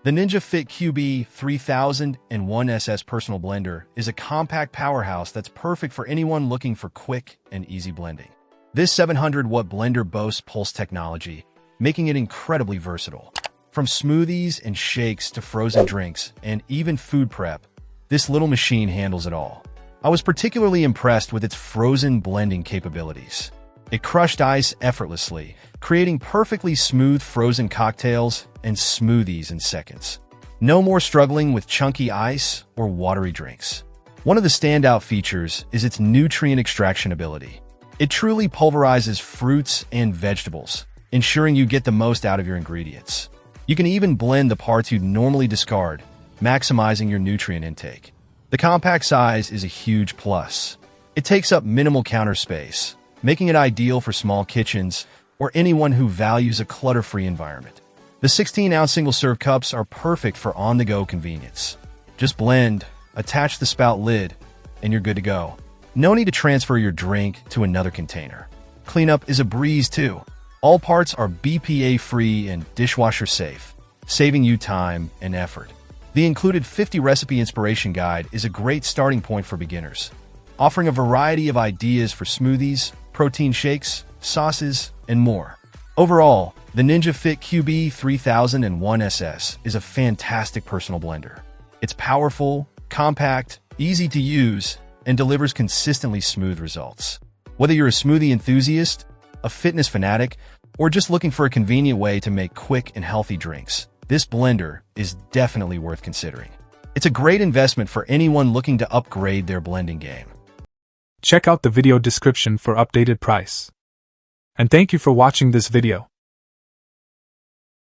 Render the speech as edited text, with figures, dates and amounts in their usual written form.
The Ninja Fit QB3001SS personal blender is a compact powerhouse that's perfect for anyone looking for quick and easy blending. This 700-watt blender boasts pulse technology, making it incredibly versatile. From smoothies and shakes to frozen drinks and even food prep, this little machine handles it all. I was particularly impressed with its frozen blending capabilities. It crushed ice effortlessly, creating perfectly smooth frozen cocktails and smoothies in seconds. No more struggling with chunky ice or watery drinks. One of the standout features is its nutrient extraction ability. It truly pulverizes fruits and vegetables, ensuring you get the most out of your ingredients. You can even blend the parts you'd normally discard, maximizing your nutrient intake. The compact size is a huge plus. It takes up minimal counter space, making it ideal for small kitchens or anyone who values a clutter-free environment. The 16-ounce single-serve cups are perfect for on-the-go convenience. Just blend, attach the spout lid, and you're good to go. No need to transfer your drink to another container. Cleanup is a breeze too. All parts are BPA-free and dishwasher-safe, saving you time and effort. The included 50-recipe inspiration guide is a great starting point for beginners, offering a variety of ideas for smoothies, protein shakes, sauces, and more. Overall, the Ninja Fit QB3001SS is a fantastic personal blender. It's powerful, compact, easy to use, and delivers consistently smooth results. Whether you're a smoothie enthusiast, a fitness fanatic, or just looking for a convenient way to make quick and healthy drinks, this blender is definitely worth considering. It's a great investment for anyone looking to upgrade their blending game. Check out the video description for updated price. And thank you for watching this video.